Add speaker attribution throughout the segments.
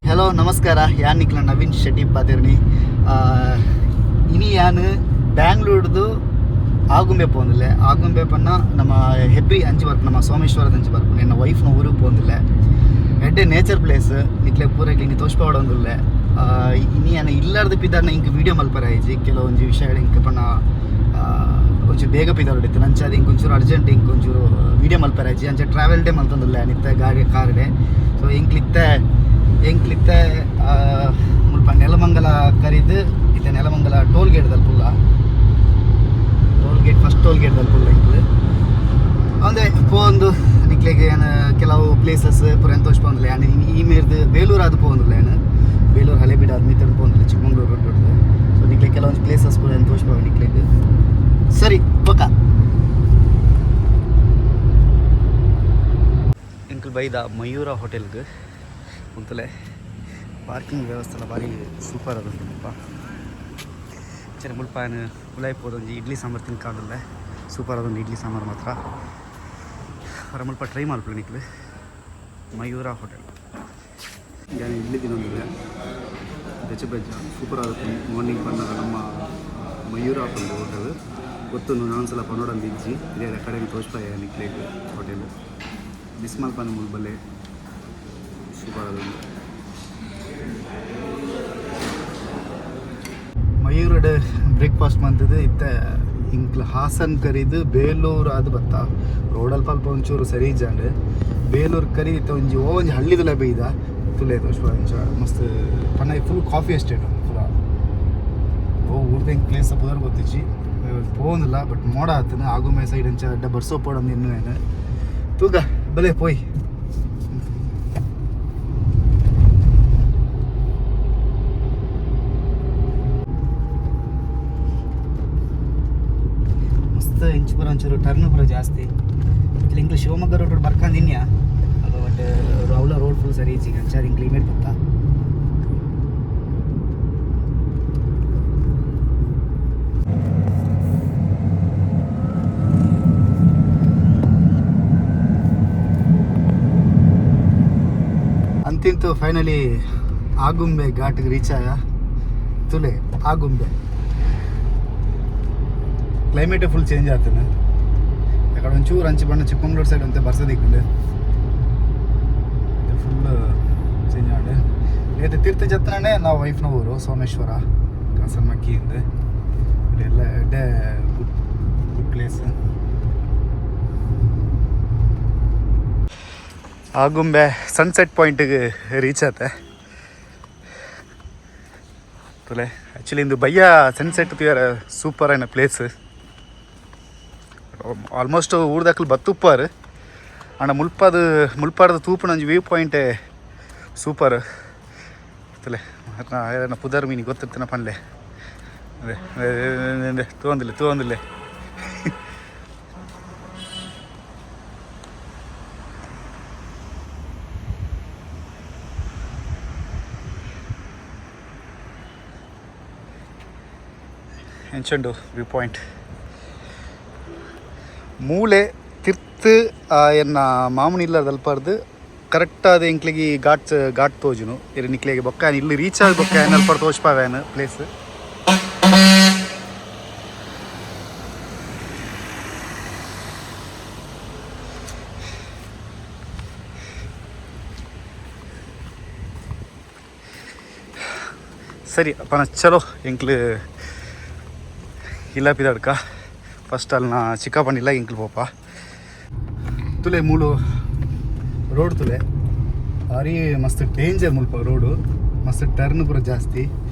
Speaker 1: hello നമസ്കാര ഞാൻ നിക്കല ನವೀನ್ ಶೆಟ್ಟಿ ಪಾತಿರ್ನಿ ಇನಿ ಯಾನು ಬ್ಯಾಂಗ್ಳೂರ್ದು ಆಗುಂಬೆ ಪೋಂದಿಲ್ಲ ಆಗುಂಬೆ ಪನ್ನ ನಮ್ಮ ಹೆಬ್ರಿ ಅಂಚಿ ಬರ್ಪು ನಮ್ಮ ಸೋಮೇಶ್ವರದ ಅಂಚಿ ಬರ್ಪು ನನ್ನ ವೈಫ್ನ ಊರಿಗೆ ಪೋಂದಿಲ್ಲ ಎಡ್ಡೆ ನೇಚರ್ ಪ್ಲೇಸ್ ನಿಕ್ಲೆ ಪೂರಕ್ಕೆ ಇನ್ನು ತೋರಿಸ್ಪೋಡೊಂದಿಲ್ಲ ಇನಿ ಯಾನು ಇಲ್ಲಾರ್ದು ಪಿದಾರ್ನ ಇಂಕ ವೀಡಿಯೋ ಮಲ್ಪರ ಆಯ್ಜಿ ಕೆಲವೊಂದು ವಿಷಯ ಇಂಕ ಪನ್ನ ಒಂಚೂರು ಬೇಗ ಪಿದಾರ್ ಹೊಡಿತು ನಂಚ ಅದು ಇಂಕೊಂಚೂರು ಅರ್ಜೆಂಟ್ ಇಂಕೊಂಚೂರು ವೀಡಿಯೋ ಮಲ್ಪರ ಆಯ್ಜಿ ಅಂಚೆ ಟ್ರಾವೆಲ್ ಡೇ ಮಲ್ತೊಂದಿಲ್ಲ ನಿತ್ತ ಗಾಡಿ ಕಾರ್ ಡೇ ಸೊ ಎಂಕ್ಲಿತ್ತೆ ಮುಲ್ಪ ನೆಲಮಂಗಲ ಕರೀದು ಇತ್ತೆ ನೆಲಮಂಗಲ ಟೋಲ್ ಗೇಟ್ ತಲುಪುಲ್ಲ ಫಸ್ಟ್ ಟೋಲ್ ಗೇಟ್ ತಲುಪುಲ್ಲ ಇಂಕ್ಲು ಅಂದರೆ ಪೋಂದು ನಿಕ್ಲೆಗೆ ಏನು ಕೆಲವು ಪ್ಲೇಸಸ್ ಪುರ ಎಂತ ತೋರಿಸ್ಪೋಂದಿಲ್ಲ ಏನು ಈ ಮೇರ್ದು ಬೇಲೂರು ಅದು ಪೋಂದಿಲ್ಲ ಏನು ಬೇಲೂರು ಹಳೆಬೀಡು ಅದು ಮೀತಡ್ ಪೋಂದಿಲ್ಲ ಚಿಕ್ಕಮಂಗ್ಳೂರು ರೋಡ್ ಸೊ ನಿಕ್ಲೆ ಕೆಲವೊಂದು ಪ್ಲೇಸಸ್ ಪುರ ಎಂತ ತೋರಿಸ್ಪೋ ನಿಕ್ಲೆಗೆ ಸರಿ ಪಕ್ಕ ಎಂಕಲ್ ಬೈದ ಮಯೂರ ಹೋಟೆಲ್ಗೆ ಕುಂತಲೆ ಪಾರ್ಕಿಂಗ್ ವ್ಯವಸ್ಥೆ ಎಲ್ಲ ಭಾರಿ ಸೂಪರ್ ಅದ ಮುಲ್ಪ ಸರಿ ಮುಲ್ಪ ಏನು ಉಲಾಯ್ಪೋದೊಂದು ಇಡ್ಲಿ ಸಾಂಬಾರು ತಿನ್ಕಾದಲ್ಲ ಸೂಪರ್ ಅದೊಂದು ಇಡ್ಲಿ ಸಾಂಬಾರು ಮಾತ್ರ ಅವರ ಮುಲ್ಪ ಟ್ರೈ ಮಾಡ್ಕೊಳ್ಳಿ ನಿಕ್ಲು ಮಯೂರ ಹೋಟೆಲ್ ಏನು ಇಡ್ಲಿ ತಿನ್ನೋದಿಲ್ಲ ಬೆಚ್ಚ ಸೂಪರ್ ಆಗುತ್ತೆ ಮಾರ್ನಿಂಗ್ ಬಂದಾಗ ನಮ್ಮ ಮಯೂರ ಹೋಟೆಲ್ ಗೊತ್ತು ನಾನು ಸಲ ಪನ್ನೋಡಲ್ಲಿ ಇಜ್ಜಿ ಇದೇ ಕಡೆಗೆ ತೋರಿಸ್ತಾ ನಿಕ್ಲಿಗೆ ಹೋಟೆಲ್ ಬಿಸ್ಮಾಲ್ ಪಾನ ಮುಲ್ಬಲ್ಲೆ ಸೂಪರ್ ಅದೊಂದು ಮಯೂರಡೆ ಬ್ರೇಕ್ಫಾಸ್ಟ್ ಬಂತದ್ದು ಇತ್ತ ಇಂಕ್ಲ ಹಾಸನ್ ಕರಿದು ಬೇಲೂರು ಅದು ಬತ್ತ ರೋಡಲ್ಲಿ ಪಲ್ಪ ಒಂಚೂರು ಸರಿ ಜಾಂಡ್ ಬೇಲೂರು ಕರಿ ಇತ್ತ ಒಂಜಿ ಹಳ್ಳಿದಲ್ಲ ಬೈದ ತುಲೆ ತೋರಿಸ್ಬ ಮಸ್ತ್ ಪನ್ನ ಫುಲ್ ಕಾಫಿ ಎಸ್ಟೇಟ್ ಫುಲ್ ಊರ್ದ ಹಿಂಗೆ ಪ್ಲೇಸ್ ಪುದರ್ ಗೊತ್ತಿಚ್ಚಿ ಪೋಂದಿಲ್ಲ ಬಟ್ ಮೋಡ ಆತನ ಆಗುಮೆ ಸೈಡ್ ಅಂಚ ಅಡ್ಡ ಬರ್ಸೋ ಪೋಡೊಂದು ಇನ್ನೂ ಏನು ತೂಗ ಬಲೆ ಪೋಯ್ ಇಂಚು ಪುರ ಒಂಚೂರು ಟರ್ನ್ ಪುರ ಜಾಸ್ತಿ ಇಂಕ್ಲು ಶಿವಮೊಗ್ಗ ರೋಡ್ ಬರ್ಕಂದು ಇನ್ಯಾ ಅದು ಬಟ್ ರೌಲ ರೋಡ್ ಫುಲ್ ಸರಿ ಈಚಿ ಅಂಚಾದ ಇಂಕ್ಲು ಇಮೇಟ್ ಬತ್ತಾ ಅಂತಿಂತು ಫೈನಲಿ ಆಗುಂಬೆ ಘಾಟ್ಗೆ ರೀಚ್ ಆಯ ತುಲೆ ಆಗುಂಬೆ ಕ್ಲೈಮೇಟೇ ಫುಲ್ ಚೇಂಜ್ ಆಗ್ತಾನೆ ಯಾಕಡೆ ಒಂಚೂರು ಅಂಚೆ ಬಣ್ಣ ಚಿಕ್ಕಮಂಗ್ಳೂರು ಸೈಡ್ ಅಂತ ಬರ್ಸೋದಿಕ್ಕಂಡು ಫುಲ್ ಚೇಂಜ್ ಮಾಡಿ ಇದು ತೀರ್ಥ ಜತ್ರನೇ ನಾವು ವೈಫ್ನ ಊರು ಸೋಮೇಶ್ವರ ಕಾಸನಮಕ್ಕಿಯಿಂದ ಇದೆಲ್ಲ ಎಡ್ಡೆ ಗುಡ್ ಪ್ಲೇಸ್ ಆಗುಂಬೆ ಸನ್ಸೆಟ್ ಪಾಯಿಂಟಿಗೆ ರೀಚ್ ಆತೆ ತುಲೆ ಆ್ಯಕ್ಚುಲಿ ಇಂದು ಬಯ್ಯ ಸನ್ಸೆಟ್ ಸೂಪರ್ ಆಯ್ನ ಪ್ಲೇಸ್ ಆಲ್ಮೋಸ್ಟ್ ಊರ್ದಾಕಲ್ ಬತ್ತುಪ್ಪಾರು ಅಣ್ಣ ಮುಲ್ಪಾಡ್ದು ತೂಪು ವ್ಯೂ ಪಾಯಿಂಟೇ ಸೂಪರ್ ತಲೆ ಪುದರ್ ಮೀನಿಗೆ ಗೊತ್ತಿರ್ತಾನೆ ಪನ್ಲೆ ಅದೇ ತೂಂದಿಲ್ಲ ಎಂಚಂಡು ವ್ಯೂ ಪಾಯಿಂಟ್ ಮೂಲೆ ತಿರ್ತು ಎನ್ನ ಮಾಮೂಲಿ ಇಲ್ಲ ಅಲ್ಪಾರ್ದು ಕರೆಕ್ಟಾದ ಇಂಕ್ಲಿಗೆ ಘಾಟ್ ತೋಜುನು ಇರು ನಿಕ್ಲಿಗೆ ಬೊಕ್ಕ ಇಲ್ಲಿ ರೀಚ್ ಆಗಿ ಬೊಕ್ಕ ಏನು ಅಲ್ಪ ತೋಚ್ಪಾವೇನು ಪ್ಲೇಸ್ ಸರಿ ಅಪ್ಪನ ಚಲೋ ಇಂಕ್ಲು ಇಲ್ಲ ಪಿದಾಡ್ಕ ಫಸ್ಟ್ ಅಲ್ಲಿ ನಾ ಚಿಕ್ಕಪ್ಪನಿಲ್ಲ ಇಂಕ್ಲು ಪೋಪ ತುಲೆ ಮೂಲು ರೋಡ್ ತುಲೆ ಭಾರಿ ಮಸ್ತ್ ಡೇಂಜರ್ ಮುಲ್ಪ ರೋಡು ಮಸ್ತ್ ಟರ್ನ್ ಪೂರ ಜಾಸ್ತಿ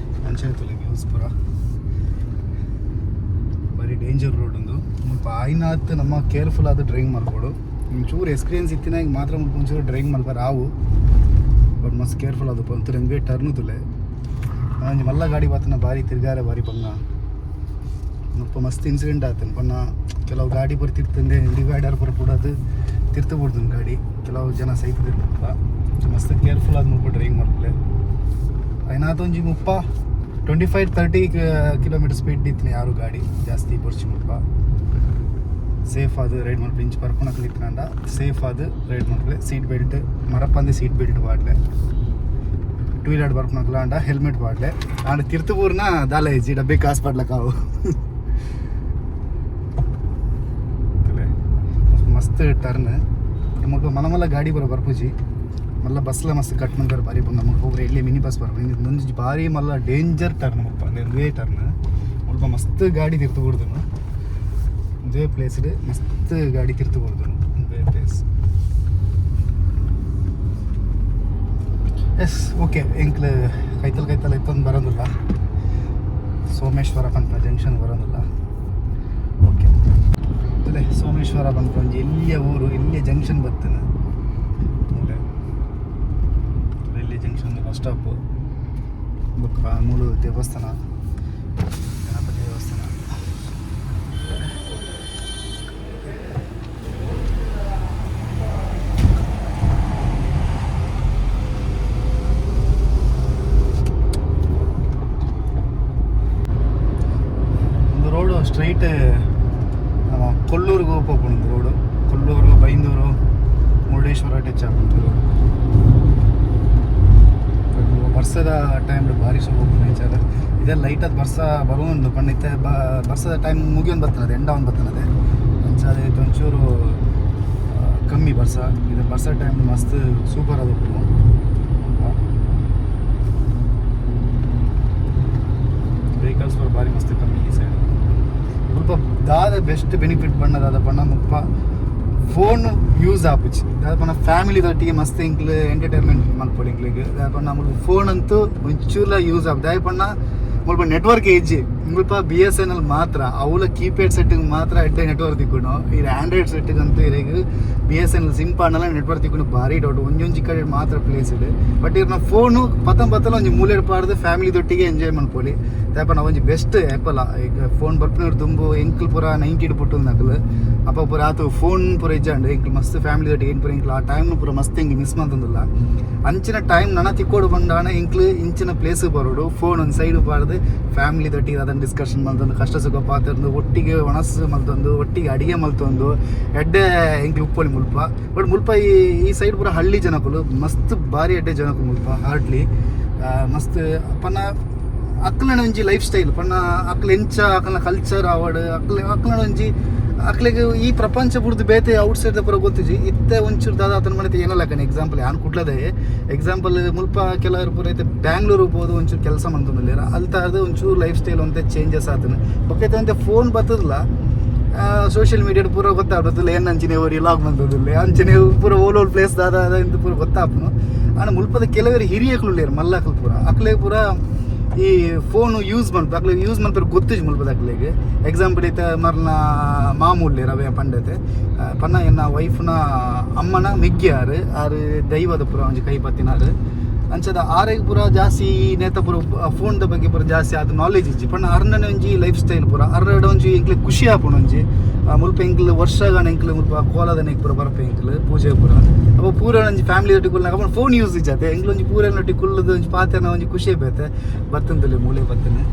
Speaker 1: ಅಂಚೆ ತುಲೆ ವ್ಯೂಸ್ ಪೂರ ಭಾರಿ ಡೇಂಜರ್ ರೋಡ್ ಒಂದು ಮುಲ್ಪ ಆಯ್ನಾತ್ ನಮ್ಮ ಕೇರ್ಫುಲ್ ಆದ ಡ್ರೈವಿಂಗ್ ಮಾಡ್ಬೋದು ಒಂಚೂರು ಎಕ್ಸ್ಪೀರಿಯನ್ಸ್ ಇತ್ತಿನ ಹಿಂಗೆ ಮಾತ್ರ ಒಂಚೂರು ಡ್ರೈವಿಂಗ್ ಮಾಡ್ಬಾರ ಆವು ಬಟ್ ಮಸ್ತ್ ಕೇರ್ಫುಲ್ ಅದು ಅಂತೂ ಹಂಗೆ ಟರ್ನು ತುಲೆ ನಂಗೆ ಮಲ್ಲ ಗಾಡಿ ಬಾತನ ಭಾರಿ ತಿರ್ಗಾರೆ ಭಾರಿ ಬಂಗ ಮುಲ್ಪ ಮಸ್ತ್ ಇನ್ಸಿಡೆಂಟ್ ಆತನ ಪನ್ನ ಕೆಲವು ಗಾಡಿ ಬರ್ತಿರ್ತಂದೆ ಡಿವೈಡರ್ ಪರ ಬಿಡೋದು ತಿರ್ತಬಿಡ್ದು ಗಾಡಿ ಕೆಲವು ಜನ ಸೈತಿರ್ಬೇಕಲ್ಲ ಮಸ್ತ್ ಕೇರ್ಫುಲ್ ಆದ ಮುಲ್ಪ ಡ್ರೈವಿಂಗ್ ಮಾಡ್ಕೊಳ್ಳೆ ಐನಾತೊಂಜಿ 25-30 ಕಿಲೋಮೀಟರ್ ಸ್ಪೀಡ್ ಇತ್ತಿನ ಯಾರು ಗಾಡಿ ಜಾಸ್ತಿ ಬರ್ಚಿ ಮುಲ್ಪ ಸೇಫ್ ಅದು ರೈಡ್ ಮಾಡ್ಲಿ ಇಂಚು ಬರ್ಪುನ ಕಲಿತಂಡ ಸೇಫ್ ಅದು ರೈಡ್ ಮಾಡ್ಲಿ ಸೀಟ್ ಬೆಲ್ಟ್ ಮರಪಂದೆ ಸೀಟ್ ಬೆಲ್ಟ್ ಪಾಡ್ಲೆ ಟೂ ವೀಲರ್ ಬರ್ಪುನಕ್ಲ ಅಂಡ ಹೆಲ್ಮೆಟ್ ಪಾಡ್ಲೆ ಆಂಡ ತಿರ್ತಪೂರ್ನ ದಾಲ ಇಜ್ಜಿ ಡಬ್ಬೆ ಕಾಸು ಪಾಡ್ಲಕ್ಕಾವು ಮಸ್ತ್ ಟರ್ನ್ ನಮಗೆ ಮಲ್ಲ ಗಾಡಿ ಬರ್ಪುಜಿ ಮಲ್ಲ ಬಸ್ಲ ಮಸ್ತ್ ಕಟ್ ಮಾಡ್ತಾರೆ ಬಾರಿ ಬಂದು ನಮಗೆ ಹೋಗ್ರೆ ಇಲ್ಲೇ ಮಿನಿ ಬಸ್ ಬರ್ಬೋದು ನಂದು ಭಾರಿ ಮಲ್ಲ ಡೇಂಜರ್ ಟರ್ನ್ ಮುಪ್ಪ ಇದೇ ಟರ್ನ್ ಸ್ವಲ್ಪ ಮಸ್ತ್ ಗಾಡಿ ತಿರ್ತುಬಿಡ್ದು ಇದೇ ಪ್ಲೇಸ್ ಮಸ್ತ್ ಗಾಡಿ ತಿರ್ತುಬಿಡ್ದು ಇದೇ ಪ್ಲೇಸ್ ಎಸ್ ಓಕೆ ಎಂಕ್ಲು ಕೈತಲ್ ಇತ್ತೊಂದು ಬರೋದಿಲ್ಲ ಸೋಮೇಶ್ವರ ಪಂಪ ಜಂಕ್ಷನ್ ಬರೋದಿಲ್ಲ ಓಕೆ ಅಲ್ಲೇ ಸೋಮೇಶ್ವರ ಬಂತು ಒಂಜಿ ಇಲ್ಲಿಯ ಊರು ಇಲ್ಲಿಯ ಜಂಕ್ಷನ್ ಬರ್ತೇನೆ ಇಲ್ಲಿ ಜಂಕ್ಷನ್ ಬಸ್ ಸ್ಟಾಪ್ ಬುಕ್ಕ ಮೂರು ದೇವಸ್ಥಾನ ಗಣಪತಿ ದೇವಸ್ಥಾನ ಒಂದು ರೋಡು ಸ್ಟ್ರೈಟ್ ಕೊಲ್ಲೂರಿಗೆ ಹೋಗ್ಬೋದು ರೋಡು ಕೊಲ್ಲೂರು ಬೈಂದೂರು ಮುರುಡೇಶ್ವರ ಟಚ್ ಆಗ್ಬೋದು ರೋಡು ವರ್ಷದ ಟೈಮ್ ಭಾರಿ ಹೋಗ್ಬೋದು ನೇಚರ್ ಇದೇ ಲೈಟದ ವರ್ಷ ಬರುವೊಂದು ಪಂಡಿತ ವರ್ಷದ ಟೈಮ್ ಮುಗಿಯೊಂದು ಬರ್ತದೆ ಎಂಡ ಒಂದು ಬರ್ತದೆ ಅಂಚಾದ ಒಂಚೂರು ಕಮ್ಮಿ ವರ್ಷ ಇದು ವರ್ಷ ಟೈಮ್ ಮಸ್ತ್ ಸೂಪರ್ ಅದು ವೆಹಿಕಲ್ಸ್ ಭಾರಿ ಮಸ್ತ್ ಕಮ್ಮಿ ಈ ಸೈಡ್ ಸ್ವಲ್ಪ ದಾದ ಬೆಸ್ಟ್ ಬೆನಿಫಿಟ್ ಬಣ್ಣದಾದ ಬಣ್ಣ ಮುಪ್ಪ ಫೋನ್ ಯೂಸ್ ಆಪುಜಿ ದಾದ ಬಣ್ಣ ಫ್ಯಾಮಿಲಿದೊಟ್ಟಿಗೆ ಮಸ್ತ್ ಇಂಕ್ಲು ಎಂಟರ್ಟೈನ್ಮೆಂಟ್ ಮಾಡ್ಬೋದು ಇಂಕ್ಲಿಗೆ ದಾದ ಬಣ್ಣ ನಮಗೆ ಫೋನ್ ಅಂತೂ ಒಂಚೂಲ ಯೂಸ್ ಆಪ್ ದಾದ ಬಣ್ಣ ಮುಲ್ಪ ನೆಟ್ವರ್ಕ್ ಏಜಿ ಮುಲ್ಪ BSNL ಮಾತ್ರ ಅವಳ ಕೀಪ್ಯಾಡ್ ಸೆಟ್ಟಿಗೆ ಮಾತ್ರ ಎಡ್ಡೆ ನೆಟ್ವರ್ಕ್ ತಿಕ್ಕೊಂಡು ಇದು ಆಂಡ್ರಾಯ್ಡ್ ಸೆಟ್ಟಿಗಂತೂ ಇರಗೆ BSNL ಸಿಮ್ ಪಾಡ್ನಲ್ಲ ನೆಟ್ವರ್ಕ್ ತಿಕ್ಕೊಂಡು ಭಾರಿ ಡೌಟ್ ಒಂಜೊಂಜಿ ಕಡೆ ಮಾತ್ರ ಪ್ಲೇಸ್ ಇದೆ ಬಟ್ ಇವ್ರ ನಾವು ಫೋನು ಪತ್ತಂಬತ್ತಲ್ಲ ಒಂಜಿ ಮೂಲೆ ಪಾಡ್ದು ಫ್ಯಾಮಿಲಿದೊಟ್ಟಿಗೆ ಎಂಜಾಯ್ ಮಾಡ್ಕೊಳ್ಳಿ ತಾಪ ನಾವು ಒಂಜಿ ಬೆಸ್ಟ್ ಆ್ಯಪಲ್ಲ ಈಗ ಫೋನ್ ಬರ್ಪಿನವ್ರು ತುಂಬು ಎಂಕ್ಲು ಪೂರ 90 ಪುಟ್ಟು ನಕಲು ಅಪ್ಪ ಪೂರ ಆತು ಫೋನ್ ಪೂರ ಇಜ್ಜಂಡು ಎಂಕ್ಲು ಮಸ್ತ್ ಫ್ಯಾಮಿಲಿದೊಟ್ಟಿಗೆ ಏನು ಪೂರ ಎಂಕ್ಲು ಆ ಟೈಮ್ನು ಪೂರ ಮಸ್ತ್ ಹಿಂಗೆ ಮಿಸ್ ಮಾಡ್ತಂದಿಲ್ಲ ಅಂಚಿನ ಟೈಮ್ ನನ್ನ ತಿಕ್ಕೋಡು ಬಂದಾಣ ಎಂಕ್ಲು ಇಂಚಿನ ಪ್ಲೇಸ್ ಬರೋಡು ಫೋನ್ ಒಂದು ಸೈಡ್ ಪಾಡ್ದು ಫ್ಯಾಮಿಲಿದೊಟ್ಟಿಗೆ ಅದನ್ನು ಡಿಸ್ಕಷನ್ ಮಲ್ತೊಂದು ಕಷ್ಟ ಸುಖ ಪಾತ್ರಂದು ಒಟ್ಟಿಗೆ ಒಣಸು ಮಲ್ತೊಂದು ಒಟ್ಟಿಗೆ ಅಡಿಗೆ ಮಲ್ತೊಂದು ಎಡ್ಡೆ ಎಂಕ್ಲು ಉಪ್ಪೊಳಿ ಮುಲ್ಪ ಬಟ್ ಮುಲ್ಪ ಈ ಸೈಡ್ ಪೂರ ಹಳ್ಳಿ ಜನಕುಲು ಮಸ್ತ್ ಭಾರಿ ಎಡ್ಡೆ ಜನಕು ಮುಲ್ಪ ಹಾರ್ಡ್ಲಿ ಮಸ್ತ್ ಪನ್ನ ಅಕ್ಲನ ಒಂಜಿ ಲೈಫ್ ಸ್ಟೈಲ್ ಪನ್ನ ಅಕ್ಲ ಎಂಚ ಅಕ್ಲನ ಕಲ್ಚರ್ ಅವಾರ್ಡ್ ಅಕ್ಲನ ಒಂಜಿ ಅಕ್ಲೆಗೆ ಈ ಪ್ರಪಂಚ ಬುಡ್ದು ಬೇತೆ ಔಟ್ಸೈಡ್ ಪೂರ ಗೊತ್ತಿಜಿ ಇತ್ತೆ ಒಂಚೂರು ದಾದ ಆತನ ಮನೆ ಏನಲ್ಲ ಕಣ ಎಕ್ಸಾಂಪಲ್ ಯಾನು ಕುಡ್ಲದೆ ಎಕ್ಸಾಂಪಲ್ ಮುಲ್ಪ ಕೆಲವರು ಪೂರ ಐತೆ ಬ್ಯಾಂಗ್ಳೂರು ಹೋಗ್ಬೋದು ಒಂಚೂರು ಕೆಲಸ ಮಾಡ್ತಂದಿಲ್ಲ ಅಲ್ತಾದ ಒಂಚೂರು ಲೈಫ್ ಸ್ಟೈಲ್ ಅಂತ ಚೇಂಜಸ್ ಆತನ ಬೊಕ್ಕೈತೆ ಅಂತ ಫೋನ್ ಬರ್ತದಿಲ್ಲ ಸೋಷಿಯಲ್ ಮೀಡಿಯಾದ ಪೂರ ಗೊತ್ತಾಗ್ತದಿಲ್ಲ ಏನು ಅಂಚಿನ ಅವ್ರು ಲಾಗ್ ಬಂದದಿಲ್ಲ ಅಂಚನೆ ಪೂರ ಓಲ್ ಪ್ಲೇಸ್ ದಾದ ಇಂತ ಪೂರ ಗೊತ್ತಾಪನು ಆನ ಮುಲ್ಪದ ಕೆಲವರು ಹಿರಿಯಕ್ಲು ಮಲ್ಲಕ್ಲು ಪೂರ ಅಕ್ಲೆ ಪೂರ ಈ ಫೋನು ಯೂಸ್ ಮಾಡ್ತು ಅಕ್ಲೆ ಯೂಸ್ ಮಾಡ್ತಾರೆ ಗೊತ್ತಿಜ್ ಮುಲ್ಪದ ಅಕ್ಲೆಗೆ ಎಕ್ಸಾಂಪಲ್ ಐತೆ ಮರ್ನ ಮಾಮೂಲಿ ರವೆ ಪಂಡತೆ ಪನ್ನ ಎನ್ನ ವೈಫ್ನ ಅಮ್ಮನ ಮಿಗ್ಗಿಯಾರು ಆರು ದೈವದ ಪುರ ಒಂಜಿ ಕೈ ಪತ್ತಿನಾರು ಅಂಚದ ಆರೆಗ್ ಪೂರ ಜಾಸ್ತಿ ನೇತ ಪೂರ ಫೋನ್ದ ಬಗ್ಗೆ ಪೂರ ಜಾಸ್ತಿ ಅದು ನಾಲೆಜ್ ಇಜ್ಜಿ ಪಣ್ಣ ಅರ್ನನೆ ಒಂಜಿ ಲೈಫ್ ಸ್ಟೈಲ್ ಪೂರ ಅರ್ರಡ ಒಂಜಿ ಎಂಕ್ಲೆ ಖುಷಿ ಆಪುಣ ಒಂಜಿ ಮುಲ್ಪ ಎಂಕ್ಲು ವರ್ಷಗಾನ ಎಂಕ್ಲು ಮುಲ್ಪ ಕೋಲದನೆಗ್ ಪೂರ ಬರ್ಪೆ ಎಂಕ್ಲು ಪೂಜೆ ಪೂರ ಅಪ್ಪ ಪೂರ ಒಂಜಿ ಫ್ಯಾಮಿಲಿ ಒಟ್ಟಿಗೆ ಕುಲ್ನಾಗ ಅಪ್ಪ ಫೋನ್ ಯೂಸ್ ಇಜ್ಜತೆ ಎಂಕ್ಲು ಒಂಜಿ ಪೂರ ಒಟ್ಟಿಗೆ ಕುಲ್ಲದು ಒಂಜಿ ಪಾತೆನ ಒಂಜಿ ಖುಷಿ ಬೇತೆ ಬರ್ತಂತಲ್ಲಿ ಮೂಲೆ ಬರ್ತೇನೆ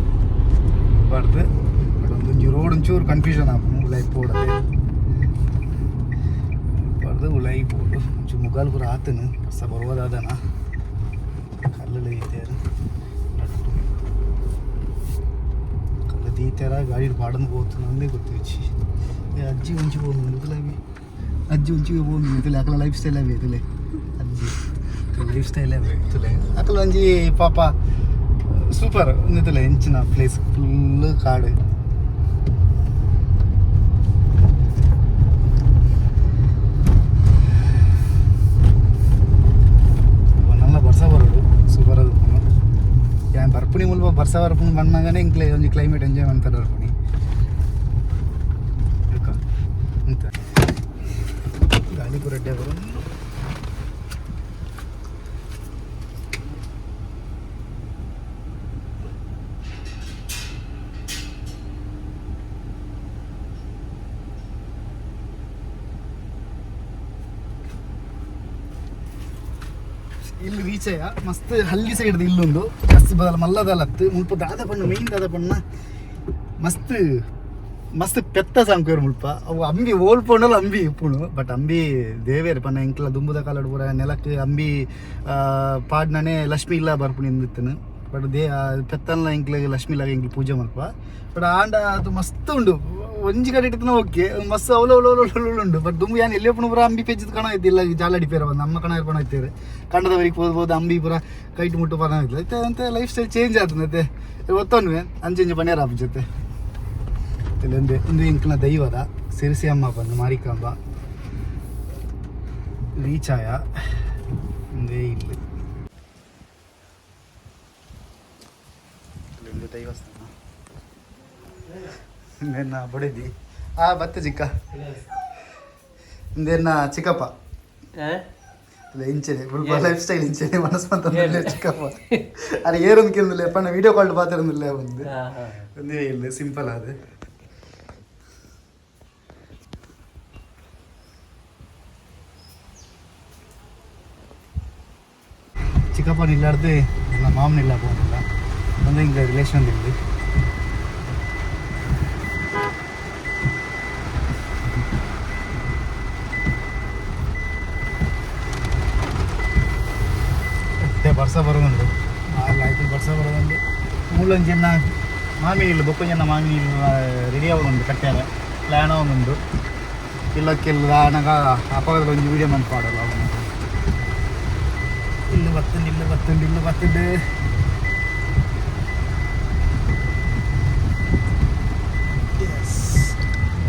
Speaker 1: ಬರ್ದು ಒಂದೊಂಜಿ ರೋಡ್ ಒಂಚೂರು ಕನ್ಫ್ಯೂಷನ್ ಆಪುನು ಉಲಾಯಿ ಪೋಡದೆ ಬರ್ದು ಉಲಾಯಿ ಪೋಡು ಒಂಚೂರು ಮುಗಾಲ್ ಪೂರ ಆತನು ಹೊಸ ಬರ್ಬೋದಾದನ ಕಲ್ಲಲ್ಲಿ ಈತ್ಯಾರ ನಟ್ಟು ಕಲ್ಲದ ಈತ್ಯಾರ ಗಾಡಿ ಬಾಡನ್ ಹೋಗ್ತು ನಮಗೆ ಗೊತ್ತಿಚ್ಚಿ ಅಜ್ಜಿ ಒಂಚಿ ಹೋಗಿ ನಿಂತಲಾಗಿ ಅಜ್ಜಿ ಒಂಚಿಗೆ ಹೋಗಿ ನಿಂತಲೆ ಅಕಲ ಲೈಫ್ ಸ್ಟೈಲ್ ಅವೇ ಇತಲೆ ಅಜ್ಜಿ ಲೈಫ್ ಸ್ಟೈಲ್ ಅವೇ ಇತಲೆ ಅಕಲ ಒಂಜಿ ಪಾಪ ಸೂಪರ್ ನಿಂತಲೆ ಹೆಂಚಿನ ಪ್ಲೇಸ್ ಫುಲ್ ಕಾಡು നല്ല ಬರ್ಸ ಬರೋದು ಸೂಪರ್ ಅದು ಯಾನ್ ಬರ್ಪುಣಿ ಮುಲ್ಪ ಬರ್ಸ ಬರ್ಪುಣಿ ಬಂದಾಗನೇ ಇಂಕ್ಲೆ ಒಂಜಿ ಕ್ಲೈಮೇಟ್ ಎಂಜಾಯ್ ಮಾಡ್ತಾರೆ ಬರ್ಪುಣಿ ಅಂತ ಗಾಳಿ ಪೂರ ಅಡ್ಡೆ ಬರೋದು ಇಲ್ಲಿ ರೀಚಯ್ಯ ಮಸ್ತ್ ಹಳ್ಳಿ ಸೈಡ್ ಇಲ್ಲೊಂದು ಜಾಸ್ತಿ ಬದಲ ಮಲ್ಲದಲ್ಲ ಹತ್ತು ಮುಲ್ಪ ದಾದ ಬಣ್ಣ ಮೇಯ್ನ್ ದಾದ ಬಣ್ಣ ಮಸ್ತ್ ಮಸ್ತ್ ಪೆತ್ತ ಸಾಂಕೇರು ಮುಲ್ಪ ಅವು ಅಂಬಿ ಓಲ್ಪೋಂಡಲ್ಲ ಅಂಬಿ ಇಪ್ಪುಣು ಬಟ್ ಅಂಬಿ ದೇವೇರು ಪನ್ನ ಇಂಕ್ಲ ದುಂಬುದ ಕಾಲಡು ಪೂರ ನೆಲಕ್ಕೆ ಅಂಬಿ ಪಾಡ್ನೇ ಲಕ್ಷ್ಮಿ ಇಲ್ಲ ಬರ್ಪುಣಿ ನಿಂದಿತ್ತನು ಬಟ್ ಪೆತ್ತಲ್ಲ ಇಂಕ್ಲಿಗೆ ಲಕ್ಷ್ಮಿ ಇಲ್ಲಾಗ ಇಂಕ್ಲು ಪೂಜೆ ಮಲ್ಪ ಬಟ್ ಆಂಡ ಅದು ಮಸ್ತ್ ಉಂಡು ಒಂಜಿ ಕಡೆ ಇಟ್ಟಿನ ಓಕೆ ಮಸ್ತ್ ಉಂಡು ಬಟ್ ದುಂಬು ಯಾನು ಎಲ್ಲಿ ಪುಣ ಪೂರ ಅಂಬಿ ಪೆಜ್ಜದ ಕಣ ಇದ್ದಿಲ್ಲ ಜಾಲಡಿ ಪೇರ ಬಂದು ನಮ್ಮ ಕಣ ಇರ್ಪಣ ಇರ್ತಾರೆ ಕಂಡದವರಿಗೆ ಹೋಗ್ಬೋದು ಅಂಬಿ ಪೂರ ಕೈಟ್ ಮುಟ್ಟು ಪನ ಇದ್ಲ ಅಂತ ಲೈಫ್ ಸ್ಟೈಲ್ ಚೇಂಜ್ ಆತನತ್ತೆ ಒತ್ತೊನ್ವೆ ಅಂಚೆ ಪನ್ಯಾರ ಹಬ್ಬ ಜೊತೆ ಒಂದು ಇಂಕ್ಲ ದೈವದ ಸಿರಿಸಿ ಅಮ್ಮ ಬಂದು ಮಾರಿಕಾಂಬ ರೀಚಾಯ ಒಂದೇ ಇಲ್ಲಿ ದೈವಸ್ಥಾನ ಇಂದೇನ ಬಡಿದಿ ಬತ್ತ ಚಿಕ್ಕ ಇಂದೇನ ಚಿಕ್ಕಪ್ಪ ಇಂಚೆ ಲೈಫ್ ಸ್ಟೈಲ್ ಇಂಚೆ ಮನಸ್ಸಂತ ಚಿಕ್ಕಪ್ಪ ಅದು ಏರೊಂದು ಕೇಳಿಲ್ಲ ಪಣ್ಣ ವಿಡಿಯೋ ಕಾಲ್ ಪಾತಿರೊಂದಿಲ್ಲ ಒಂದೇ ಇಲ್ಲ ಸಿಂಪಲ್ ಅದು ಚಿಕ್ಕಪ್ಪನ ಇಲ್ಲಾರ್ದು ನನ್ನ ಮಾಮನಿಲ್ಲ போகல வந்து இங்கே ரிலேஷன் இருந்து ವರ್ಷ ಬರೋದುಂಟು ಆಯ್ತು ವರ್ಷ ಬರೋದುಂಟು ಮೂಲೊಂದು ಜನ ಮಾಮಿನಿ ಇಲ್ಲ ಬೊಕ್ಕ ಜನ ಮಾಮಿನಿ ಇಲ್ಲ ರೆಡಿ ಆಗೋದುಂಟು ಕಟ್ಟ್ಯಾರ ಪ್ಲ್ಯಾನ್ ಆಗೋದುಂಟು ಇಲ್ಲಕ್ಕೆಲ್ಲ ನನಗ ಅಪಘಾತದಲ್ಲಿ ಒಂದು ವೀಡಿಯೋ ಮಂತ್ ಮಾಡಲ್ಲ ಅವನು ഇല്ല പത്തുണ്ട്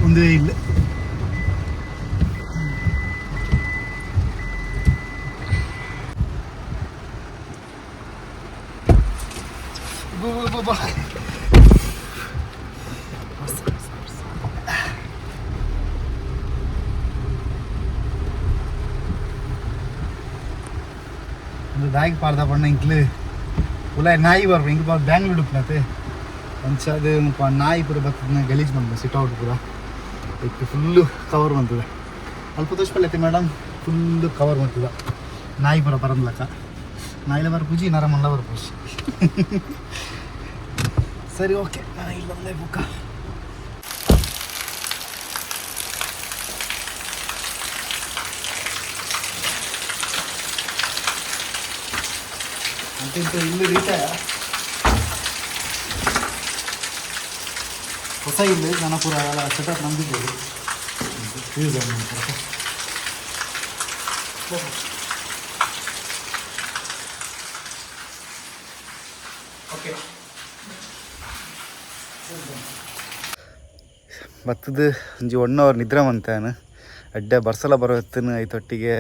Speaker 1: ഒന്നേ ഇല്ല ದಾಗಿ ಪಾರ್ದ ಬಣ್ಣ ಇಂಕ್ಲು ಉಲ ನಾಯಿ ಬರ್ಬೇಕು ಇಂಕ್ ಬ್ಯಾಂಗ್ಳೂರ್ ಉಪ್ನತೆ ಅಂಚದು ನಾಯಿ ಪೂರ ಬರ್ತದ ಗಲೀಜ್ ಬಂದ ಸಿಟ್ಔಟ್ ಪೂರ ಇಟ್ಟು ಫುಲ್ಲು ಕವರ್ ಬಂತದೆ ಅಲ್ಪ ತೋರಿಸ್ಪಲ್ಲೈತಿ ಮೇಡಮ್ ಫುಲ್ಲು ಕವರ್ ಬಂತದ ನಾಯಿ ಪೂರ ಬರಂದ್ಲಕ್ಕ ನಾಯಿಲೆ ಬರ ಪೂಜಿ ನರಮಲ್ಲ ಬರ ಪೂಜಿ ಸರಿ ಓಕೆ ಇಲ್ಲ ಬುಕ್ಕ ಅಂತ ಇಲ್ಲಿ ರೀಚಾಯ ಹೊಸ ಇಲ್ಲಿ ನನ್ನ ಪೂರ ಸೆಟಪ್ ನಂಬಿದ್ದೇವೆ ಯೂಸ್ ಓಕೆ ಮತ್ತದು ಒಂಜಿ 1 ಅವರ್ ನಿದ್ರೆ ಮಂತಾನು ಅಡ್ಡೆ ಬರ್ಸಲ ಬರೋ ಎತ್ತನು ಐತೊಟ್ಟಿಗೆ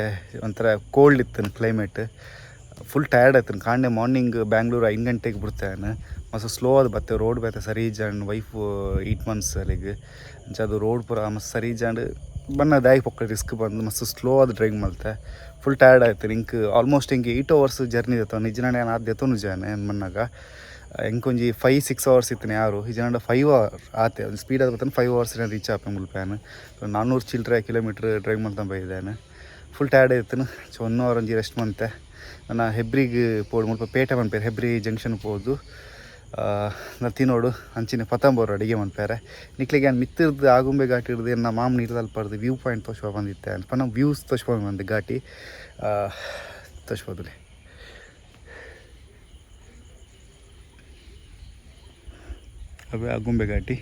Speaker 1: ಒಂಥರ ಕೋಲ್ಡ್ ಇತ್ತನು ಕ್ಲೈಮೇಟ್ ಫುಲ್ ಟಯರ್ಡ್ ಆಯ್ತು ಕಾಂಡೆ ಮಾರ್ನಿಂಗ್ ಬ್ಯಾಂಗ್ಳೂರು 5 ಗಂಟೆಗೆ ಬಿಡ್ತೇನೆ ಮಸ್ತ್ ಸ್ಲೋ ಅದು ಬರ್ತೇವೆ ರೋಡ್ ಬೇತೆ ಸರಿ ಜಾಂಡ್ ವೈಫ್ 8 months ಅಲ್ಲಿಗೆ ಅದು ರೋಡ್ ಪೂರ ಮಸ್ತ್ ಸರಿ ಜಾಂಡ್ ಬನ್ನ ದಾಯಿ ಪೊಕ್ಕ ರಿಸ್ಕ್ ಬಂದು ಮಸ್ತ್ ಸ್ಲೋ ಅದು ಡ್ರೈವಿಂಗ್ ಮಾಡ್ತೆ ಫುಲ್ ಟಯರ್ಡ್ ಆಯ್ತು ಇಂಕ್ ಆಲ್ಮೋಸ್ಟ್ ಹಿಂಗೆ 8 hours ಜರ್ನಿ ಇರ್ತಾವೆ ನಿಜನಾಡೆ ನಾನು ಅದು ಎತ್ತೋನು ಜಾನೆ ಏನು ಮನ್ನಾಗ ಇಂಕೊಂಜಿ 5-6 hours ಇತ್ತು ಯಾರು ಈ ಜನ 5 hour ಆತೆ ಅದು ಸ್ಪೀಡ್ ಆದ ಬರ್ತಾನೆ 5 hours ರೀಚ್ ಆಪೆ ಮುಲ್ಪೇನು 400 ಚಿಲ್ಲರೆ ಕಿಲೋಮೀಟ್ರ್ ಡ್ರೈವ್ ಮಾಡ್ತಾ ಬೈದೇನೆ ಫುಲ್ ಟಯರ್ಡ್ ಆಯ್ತು 1 hour ಒಂಜಿ ರೆಸ್ಟ್ ಮಂತೆ ನನ್ನ ಹೆಬ್ರಿಗೆ ಪೋಡು ಮುಲ್ಪ ಪೇಟೆ ಮನ್ಪೇರು ಹೆಬ್ರಿ ಜಂಕ್ಷನ್ ಹೋದು ನಾನು ತಿನ್ನೋಡು ಅಂಚಿನ ಪತಂಬೋರು ಅಡುಗೆ ಮನ್ಪೇರೆ ನಿಕ್ಲಿಗೆ ಏನು ಮಿತ್ತಿರ್ದು ಆಗುಂಬೆ ಘಾಟಿ ಹಿಡ್ದು ನಮ್ಮ ಮಾಮ ನೀರ್ದಲ್ಪಡ್ದು ವ್ಯೂ ಪಾಯಿಂಟ್ ತೋರಿಸ್ಬೋ ಬಂದಿತ್ತೆ ಅನ್ಪ ನಾವು ವ್ಯೂಸ್ ತೋರಿಸ್ಬೋದು ಬಂದು ಘಾಟಿ ತೋರಿಸ್ಬೋದ್ರಿ ಅವೇ ಆಗುಂಬೆ ಘಾಟಿ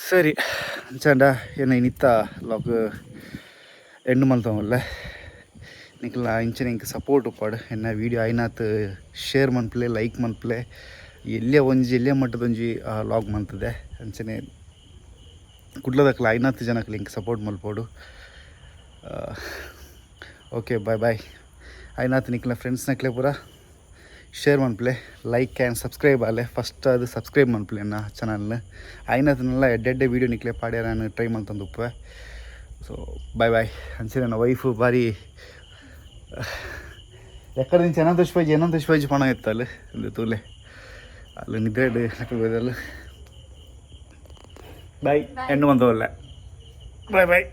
Speaker 1: ಸರಿ ಅಂಚಂಡ ಏನು ಇನ್ನಿತ್ತ ಲಾಗ್ ಎಂಡು ಮಲ್ತವಲ್ಲ ನಿಕ್ಲ ಇಂಚಿನ ಇಂಕ ಸಪೋರ್ಟ್ ಉಪ್ಪಾಡು ಎನ್ನ ವೀಡಿಯೋ ಐನಾತ್ ಶೇರ್ ಮನ್ಪ್ಲೆ ಲೈಕ್ ಮನ್ಪ್ಲೆ ಎಲ್ಲೇ ಮಟ್ಟದೊಂಜಿ ಲಾಗ್ ಮಂತದೆ ಅಂಚನೆ ಕುಡ್ಲದಕ್ಲ ಐನಾತ್ ಜನಕ್ಲ ಇಂಕ ಸಪೋರ್ಟ್ ಮಲ್ಪೋಡು ಓಕೆ ಬಾಯ್ ಐನಾತ್ ನಿಕ್ಲ ಫ್ರೆಂಡ್ಸ್ನಕ್ಲೆ ಪೂರ share ಮನ್ಪ್ಲೆ like and subscribe Aale first ಅದು ಸಬ್ಸ್ಕ್ರೈಬ್ ಮನ್ಪ್ಲೆ ನಾ ಚಾನಲ್ನ ಐನಾತ್ನೆಲ್ಲ ಎಡ್ಡೆ ವೀಡಿಯೋ ನಿಕ್ಲೆ ಪಾಡ್ಯ ನಾನು ಟ್ರೈ ಮಾಡ್ತಂದು ಉಪ್ಪೆ ಸೊ ಬಾಯ್ ಅಂಚೆ ನನ್ನ ವೈಫು ಭಾರಿ ಎಕ್ಕಡ నుంచి ಏನೋ ದುಷ್ಪಾಜಿ ಪಣ ಇತ್ತು ಅಲ್ಲಿ ತೂಲೆ ಅಲ್ಲಿ ನಿದ್ರೆ ನಕಲ್ ಬಾಯ್ ಹೆಣ್ಣು ಬಂದವಲ್ಲ ಬಾಯ್